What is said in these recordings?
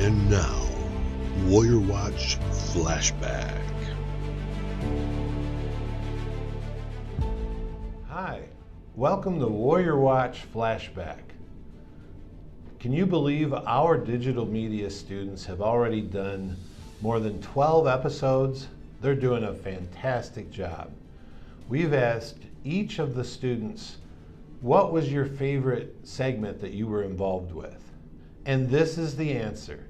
And now, Warrior Watch Flashback. Hi, welcome to Warrior Watch Flashback. Can you believe our digital media students have already done more than 12 episodes? They're doing a fantastic job. We've asked each of the students, what was your favorite segment that you were involved with? And this is the answer.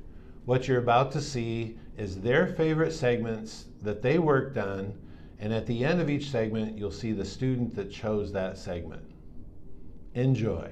What you're about to see is their favorite segments that they worked on, and at the end of each segment, you'll see the student that chose that segment. Enjoy.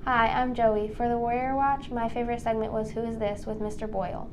Hi, I'm Joey. For the Warrior Watch, my favorite segment was Who Is This with Mr. Boyle.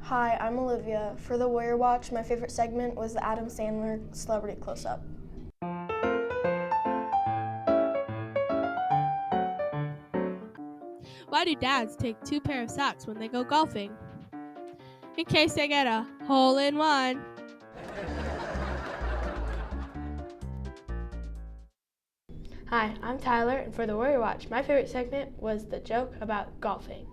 Hi, I'm Olivia. For the Warrior Watch, my favorite segment was the Adam Sandler Celebrity Close-Up. Why do dads take 2 pair of socks when they go golfing? In case they get a hole-in-one. Hi, I'm Tyler, and for the Warrior Watch, my favorite segment was the joke about golfing.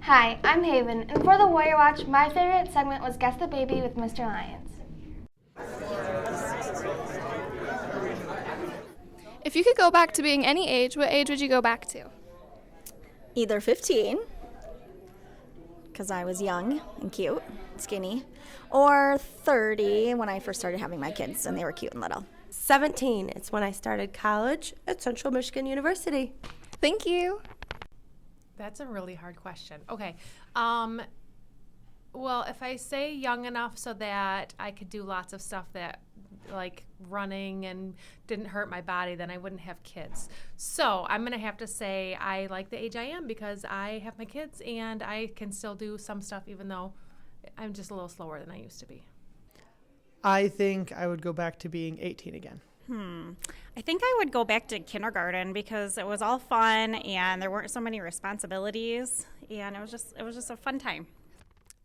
Hi, I'm Haven, and for the Warrior Watch, my favorite segment was Guess the Baby with Mr. Lyons. If you could go back to being any age, what age would you go back to? Either 15, because I was young and cute, skinny, or 30 when I first started having my kids and they were cute and little. 17, it's when I started college at Central Michigan University. Thank you. That's a really hard question. Okay. Well, if I say young enough so that I could do lots of stuff that like running and didn't hurt my body, then I wouldn't have kids. So I'm going to have to say I like the age I am because I have my kids and I can still do some stuff even though I'm just a little slower than I used to be. I think I would go back to being 18 again. I think I would go back to kindergarten because it was all fun and there weren't so many responsibilities and it was just a fun time.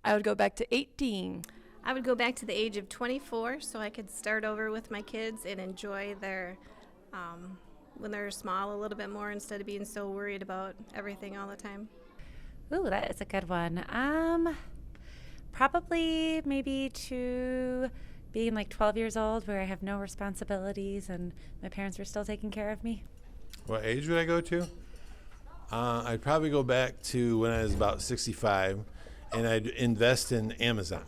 I would go back to 18. I would go back to the age of 24 so I could start over with my kids and enjoy their, when they're small, a little bit more instead of being so worried about everything all the time. Ooh, that is a good one. Probably maybe to being like 12 years old where I have no responsibilities and my parents were still taking care of me. What age would I go to? I'd probably go back to when I was about 65 and I'd invest in Amazon.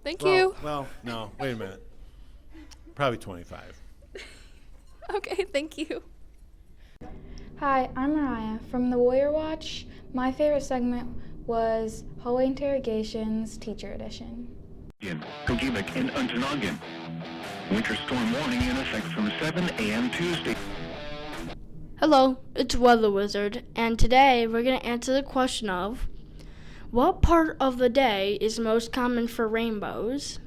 Thank you. Well, no, wait a minute. Probably 25. Okay, thank you. Hi, I'm Mariah. From the Warrior Watch, my favorite segment was Hallway Interrogations Teacher Edition. Kogevik in Untonogan. Winter storm warning in effect from 7 a.m. Tuesday. Hello, it's Weather Wizard, and today we're going to answer the question of what part of the day is most common for rainbows?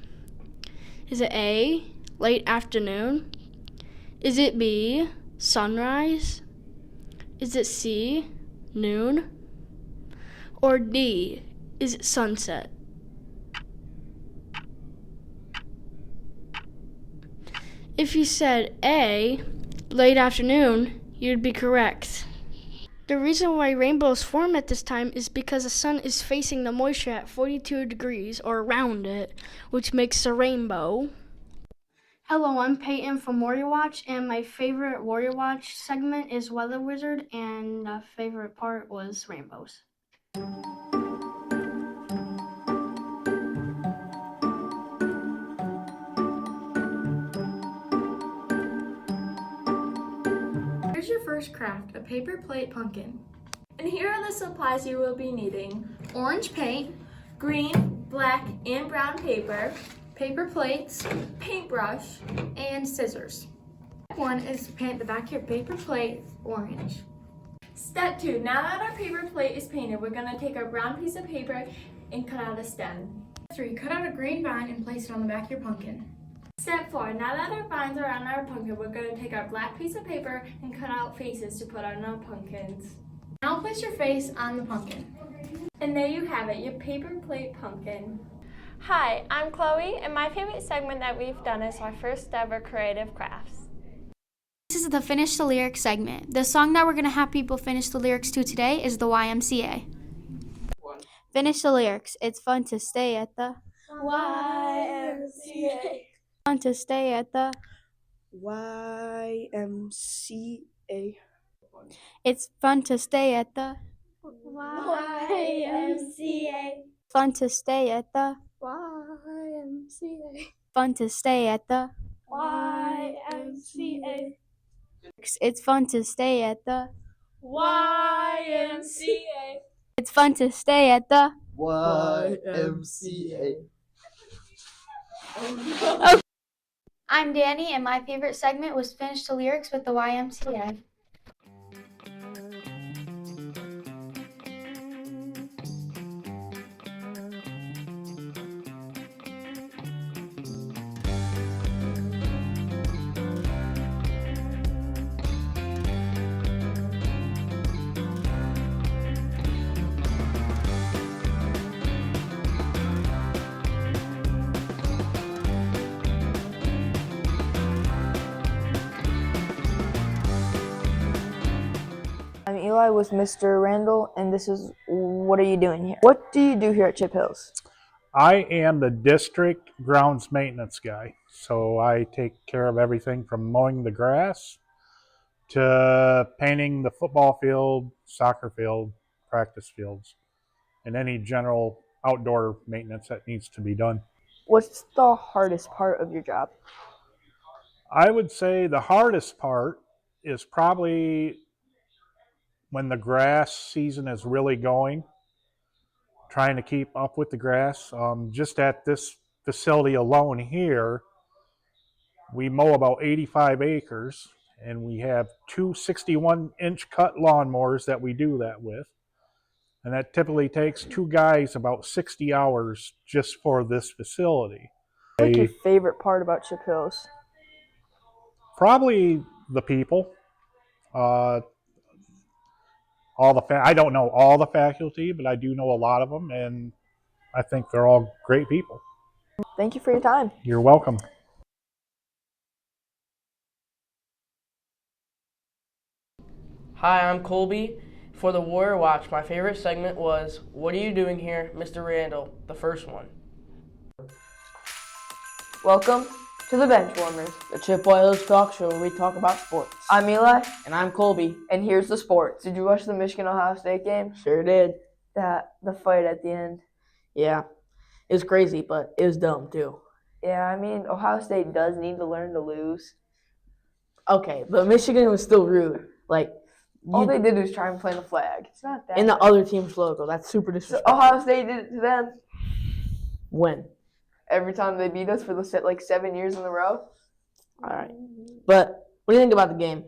Is it A, late afternoon? Is it B, sunrise? Is it C, noon? Or D, is it sunset? If you said A, late afternoon, you'd be correct. The reason why rainbows form at this time is because the sun is facing the moisture at 42 degrees or around it, which makes a rainbow. Hello, I'm Peyton from Warrior Watch, and my favorite Warrior Watch segment is Weather Wizard, and my favorite part was rainbows. Here's your first craft, a paper plate pumpkin. And here are the supplies you will be needing. Orange paint, green, black, and brown paper, paper plates, paintbrush, and scissors. Step 1 is to paint the back of your paper plate orange. Step 2, now that our paper plate is painted, we're going to take our brown piece of paper and cut out a stem. Step 3, cut out a green vine and place it on the back of your pumpkin. Step 4, now that our vines are on our pumpkin, we're going to take our black piece of paper and cut out faces to put on our pumpkins. Now place your face on the pumpkin. And there you have it, your paper plate pumpkin. Hi, I'm Chloe, and my favorite segment that we've done is our first ever creative crafts. This is the Finish the Lyrics segment. The song that we're going to have people finish the lyrics to today is the YMCA. Finish the lyrics. It's fun to stay at the YMCA. Fun to stay at the YMCA. It's fun to stay at the YMCA. Fun to stay at the YMCA. Fun to stay at the YMCA. It's fun to stay at the YMCA. It's fun to stay at the YMCA. Okay. I'm Danny, and my favorite segment was Finish the Lyrics with the YMCA. I'm Eli with Mr. Randall, and this is What Are You Doing Here? What do you do here at Chip Hills? I am the district grounds maintenance guy, so I take care of everything from mowing the grass to painting the football field, soccer field, practice fields, and any general outdoor maintenance that needs to be done. What's the hardest part of your job? I would say the hardest part is probably when the grass season is really going, trying to keep up with the grass. Just at this facility alone here, we mow about 85 acres, and we have two 61-inch cut lawnmowers that we do that with. And that typically takes two guys about 60 hours just for this facility. What's your favorite part about Chip Hills? Probably the people. I don't know all the faculty, but I do know a lot of them, and I think they're all great people. Thank you for your time. You're welcome. Hi, I'm Colby. For the Warrior Watch, my favorite segment was What Are You Doing Here, Mr. Randall, the first one. Welcome to the Benchwarmers, The Chippewa Hills talk show where we talk about sports. I'm Eli. And I'm Colby. And here's the sports. Did you watch the Michigan-Ohio State game? Sure did. The fight at the end. Yeah, it was crazy, but it was dumb too. Yeah, I mean, Ohio State does need to learn to lose. Okay, but Michigan was still rude. All they did was try and plant a flag. It's not that in bad. the other team's logo. That's super disrespectful. So Ohio State did it to them. When? Every time they beat us for the 7 years in a row. All right. But what do you think about the game?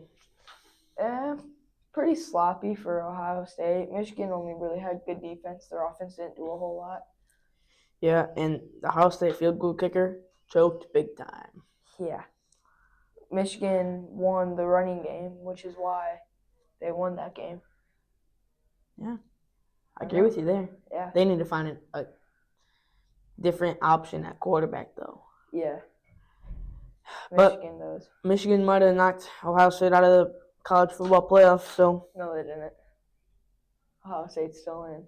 Pretty sloppy for Ohio State. Michigan only really had good defense. Their offense didn't do a whole lot. Yeah, and the Ohio State field goal kicker choked big time. Yeah. Michigan won the running game, which is why they won that game. Yeah. I agree with you there. Yeah. They need to find a different option at quarterback, though. Yeah. Michigan does. Michigan might have knocked Ohio State out of the college football playoff, so. No, they didn't. Ohio State's still in.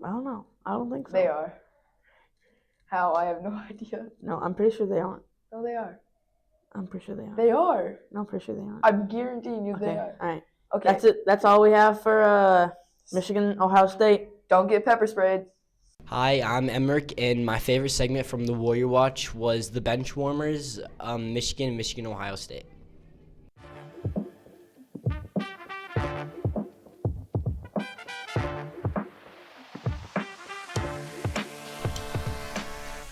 I don't know. I don't think so. They are. How? I have no idea. No, I'm pretty sure they aren't. No, they are. I'm pretty sure they are. They are. No, I'm pretty sure they aren't. I'm guaranteeing you Okay. they are. All right. Okay. That's it. That's all we have for Michigan, Ohio State. Don't get pepper sprayed. Hi, I'm Emmerich, and my favorite segment from the Warrior Watch was the bench warmers, Michigan, Ohio State.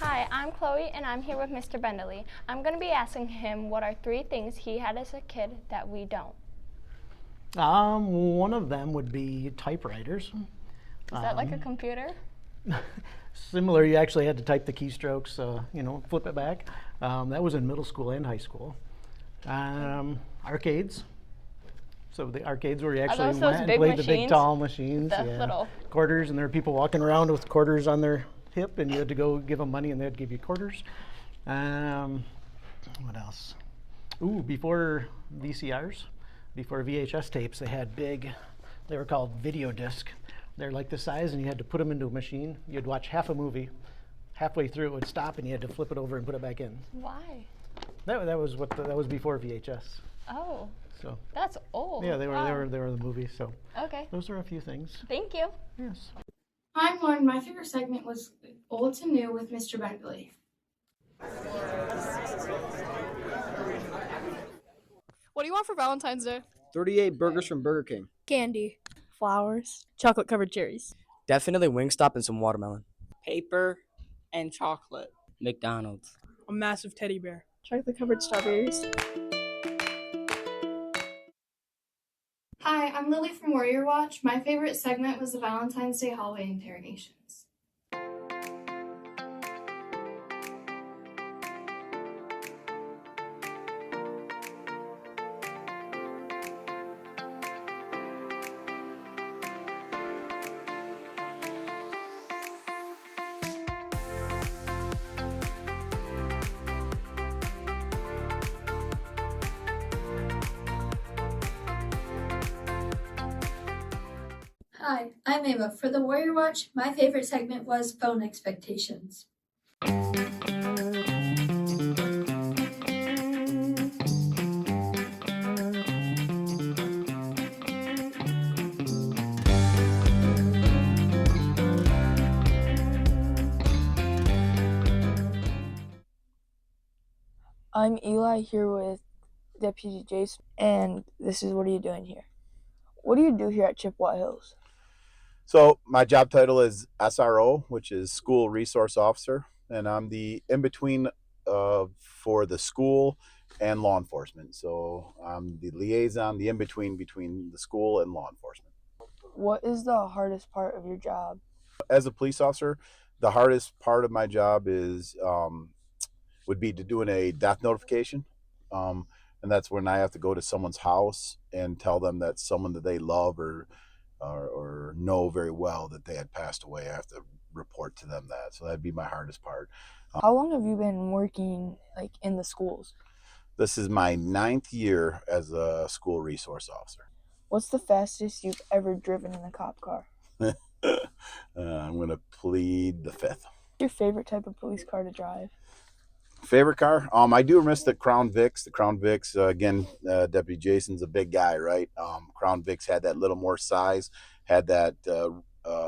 Hi, I'm Chloe, and I'm here with Mr. Bendeley. I'm going to be asking him what are 3 things he had as a kid that we don't. One of them would be typewriters. Is that like a computer? Similar, you actually had to type the keystrokes, flip it back. That was in middle school and high school. Arcades. So the arcades where you actually went and played the big tall machines. The little quarters, and there were people walking around with quarters on their hip, and you had to go give them money, and they'd give you quarters. What else? Ooh, before VCRs, before VHS tapes, they had they were called video disc. They're like this size, and you had to put them into a machine. You'd watch half a movie. Halfway through, it would stop, and you had to flip it over and put it back in. Why? That was before VHS. Oh. So. That's old. Yeah, they were the movies. So. Okay. Those are a few things. Thank you. Yes. Hi, I'm Lauren. My favorite segment was Old to New with Mr. Bentley. What do you want for Valentine's Day? 38 burgers from Burger King. Candy. Flowers. Chocolate covered cherries. Definitely Wingstop and some watermelon. Paper and chocolate. McDonald's. A massive teddy bear. Chocolate covered strawberries. Hi, I'm Lily from Warrior Watch. My favorite segment was the Valentine's Day hallway interrogations. Hi, I'm Ava. For the Warrior Watch, my favorite segment was Phone Expectations. I'm Eli here with Deputy Jason, and this is What Are You Doing Here? What do you do here at Chippewa Hills? So my job title is SRO, which is School Resource Officer, and I'm the in-between for the school and law enforcement. So I'm the liaison, the in-between between the school and law enforcement. What is the hardest part of your job? As a police officer, the hardest part of my job is would be to doing a death notification. And that's when I have to go to someone's house and tell them that someone that they love or know very well that they had passed away. I have to report to them that. So that'd be my hardest part. How long have you been working in the schools? This is my 9th year as a school resource officer. What's the fastest you've ever driven in a cop car? I'm going to plead the 5th. What's your favorite type of police car to drive? Favorite car? I do miss the Crown Vics. The Crown Vics, again, Deputy Jason's a big guy, right? Crown Vics had that little more size, had that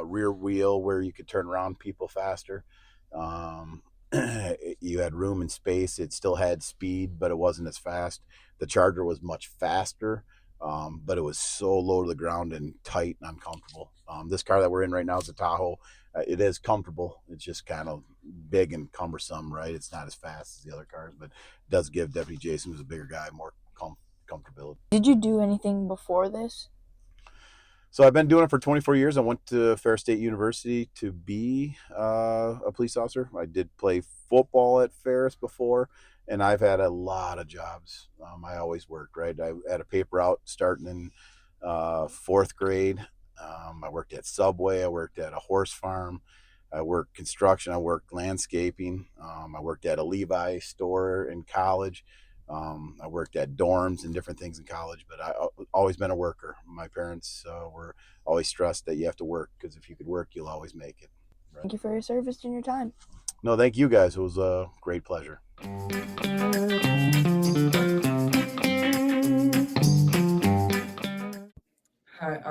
rear wheel where you could turn around people faster. You had room and space. It still had speed, but it wasn't as fast. The Charger was much faster, but it was so low to the ground and tight and uncomfortable. This car that we're in right now is a Tahoe. It is comfortable. It's just kind of big and cumbersome, right? It's not as fast as the other cars, but it does give Deputy Jason, who's a bigger guy, more comfortability. Did you do anything before this? So I've been doing it for 24 years. I went to Ferris State University to be a police officer. I did play football at Ferris before, and I've had a lot of jobs. I always worked, right? I had a paper out starting in 4th grade. I worked at Subway. I worked at a horse farm. I worked construction. I worked landscaping. I worked at a Levi store in college. I worked at dorms and different things in college, but I've always been a worker. My parents were always stressed that you have to work, because if you could work, you'll always make it. Right? Thank you for your service and your time. No, thank you guys. It was a great pleasure.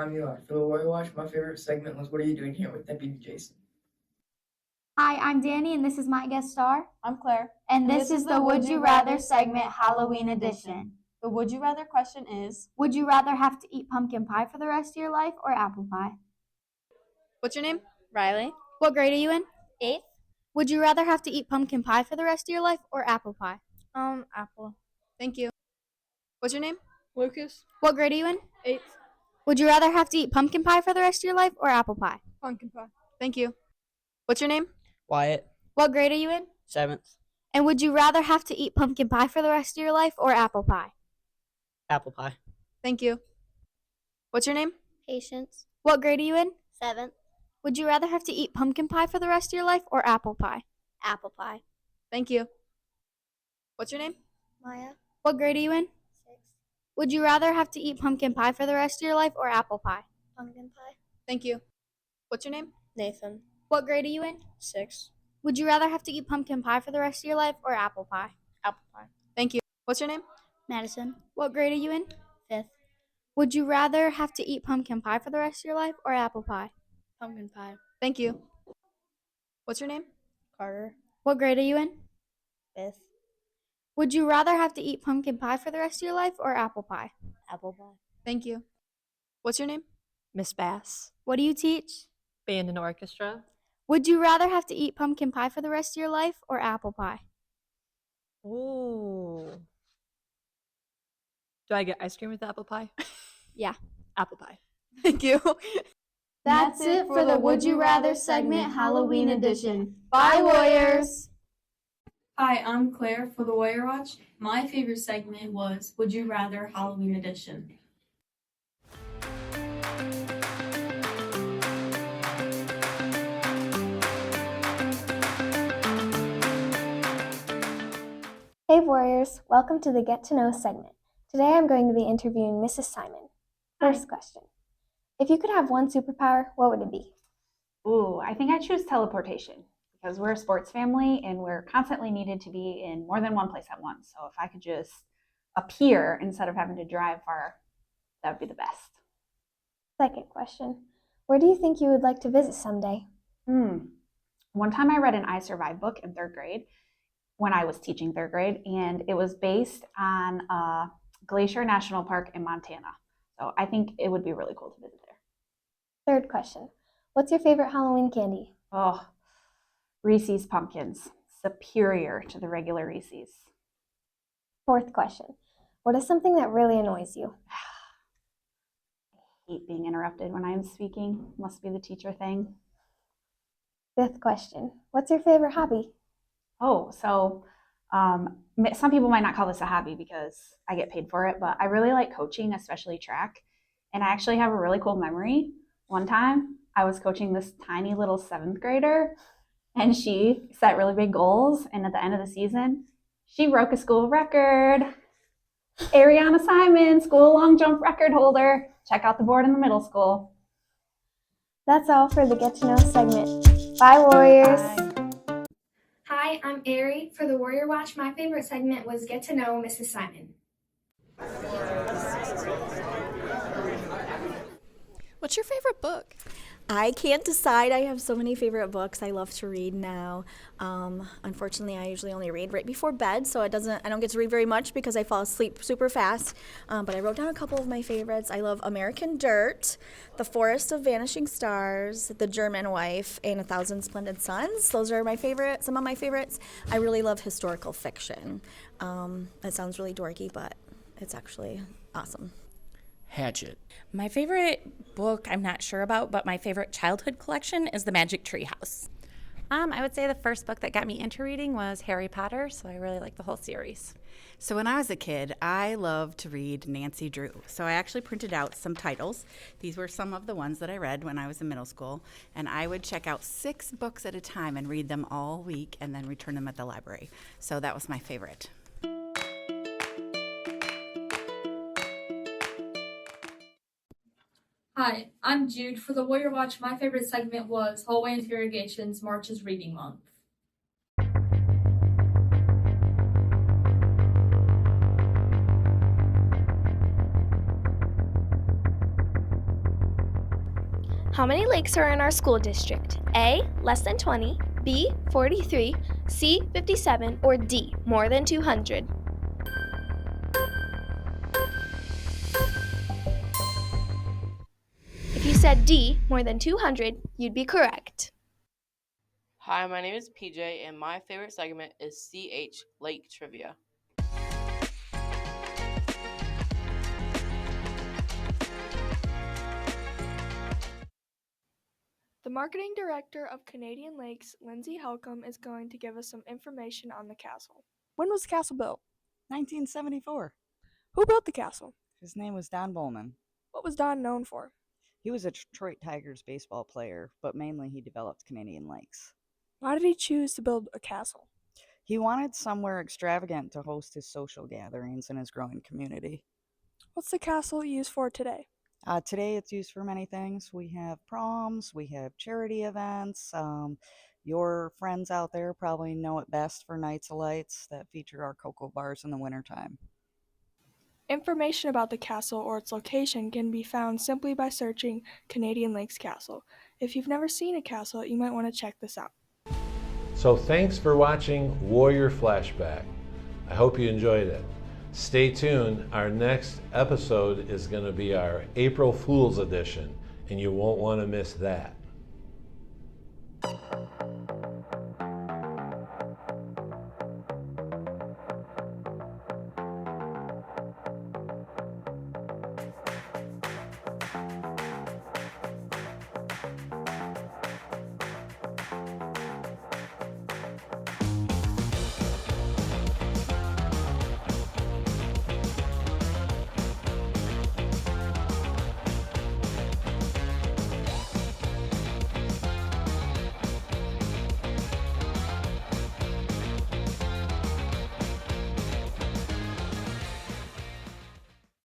I'm Eli. For the Warrior Watch, my favorite segment was What Are You Doing Here with Deputy Jason. Hi, I'm Danny, and this is my guest star. I'm Claire. And this is the Would You Rather segment, Halloween edition. The Would You Rather question is, Would you rather have to eat pumpkin pie for the rest of your life or apple pie? what's your name? Riley. What grade are you in? 8th. Would you rather have to eat pumpkin pie for the rest of your life or apple pie? Apple. Thank you. What's your name? Lucas. What grade are you in? 8th. Would you rather have to eat pumpkin pie for the rest of your life or apple pie? Pumpkin pie. Thank you. What's your name? Wyatt. What grade are you in? 7th. And would you rather have to eat pumpkin pie for the rest of your life or apple pie? Apple pie. Thank you. What's your name? Patience. What grade are you in? 7th. Would you rather have to eat pumpkin pie for the rest of your life or apple pie? Apple pie. Thank you. What's your name? Maya. What grade are you in? 6th. Would you rather have to eat pumpkin pie for the rest of your life or apple pie? Pumpkin pie. Thank you. What's your name? Nathan. What grade are you in? 6th. Would you rather have to eat pumpkin pie for the rest of your life or apple pie? Apple pie. Thank you. What's your name? Madison. What grade are you in? 5th. Would you rather have to eat pumpkin pie for the rest of your life or apple pie? Pumpkin pie. Thank you. What's your name? Carter. What grade are you in? 5th. Would you rather have to eat pumpkin pie for the rest of your life or apple pie? Apple pie. Thank you. What's your name? Miss Bass. What do you teach? Band and orchestra. Would you rather have to eat pumpkin pie for the rest of your life or apple pie? Ooh. Do I get ice cream with apple pie? Yeah. Apple pie. Thank you. That's it for the Would You Rather segment, Halloween edition. Bye, Warriors! Hi, I'm Claire for the Warrior Watch. My favorite segment was Would You Rather Halloween edition. Hey Warriors, welcome to the Get to Know segment. Today I'm going to be interviewing Mrs. Simon. First question. If you could have one superpower, what would it be? Ooh, I think I choose teleportation because we're a sports family and we're constantly needed to be in more than one place at once. So if I could just appear instead of having to drive far, that would be the best. Second question. Where do you think you would like to visit someday? One time I read an I Survive book in 3rd grade when I was teaching 3rd grade, and it was based on Glacier National Park in Montana. So I think it would be really cool to visit there. Third question. What's your favorite Halloween candy? Oh, Reese's Pumpkins. Superior to the regular Reese's. Fourth question. What is something that really annoys you? I hate being interrupted when I'm speaking. Must be the teacher thing. Fifth question. What's your favorite hobby? Oh, so some people might not call this a hobby because I get paid for it, but I really like coaching, especially track. And I actually have a really cool memory. One time I was coaching this tiny little 7th grader and she set really big goals. And at the end of the season, she broke a school record. Ariana Simon, school long jump record holder. Check out the board in the middle school. That's all for the Get to Know segment. Bye, Warriors. Bye. Hi, I'm Ari. For the Warrior Watch, my favorite segment was Get to Know Mrs. Simon. What's your favorite book? I can't decide. I have so many favorite books. I love to read now. Unfortunately, I usually only read right before bed, so I don't get to read very much because I fall asleep super fast. But I wrote down a couple of my favorites. I love American Dirt, The Forest of Vanishing Stars, The German Wife, and A Thousand Splendid Suns. Those are my favorites. Some of my favorites. I really love historical fiction. It sounds really dorky, but it's actually awesome. Hatchet. My favorite book, I'm not sure about, but my favorite childhood collection is The Magic Tree House. I would say the first book that got me into reading was Harry Potter, so I really like the whole series. So when I was a kid, I loved to read Nancy Drew. So I actually printed out some titles. These were some of the ones that I read when I was in middle school. And I would check out 6 books at a time and read them all week and then return them at the library. So that was my favorite. Hi, I'm Jude. For the Warrior Watch, my favorite segment was Hallway Interrogations, March's Reading Month. How many lakes are in our school district? A, less than 20, B, 43, C, 57, or D, more than 200? If you said D, more than 200, you'd be correct. Hi, my name is PJ, and my favorite segment is CH Lake Trivia. The marketing director of Canadian Lakes, Lindsay Helcom, is going to give us some information on the castle. When was the castle built? 1974. Who built the castle? His name was Don Bowman. What was Don known for? He was a Detroit Tigers baseball player, but mainly he developed Canadian Lakes. Why did he choose to build a castle? He wanted somewhere extravagant to host his social gatherings in his growing community. What's the castle used for today? Today it's used for many things. We have proms, we have charity events. Your friends out there probably know it best for Nights of Lights that feature our cocoa bars in the wintertime. Information about the castle or its location can be found simply by searching Canadian Lakes Castle. If you've never seen a castle, you might want to check this out. So thanks for watching Warrior Flashback. I hope you enjoyed it. Stay tuned. Our next episode is going to be our April Fool's edition, and you won't want to miss that.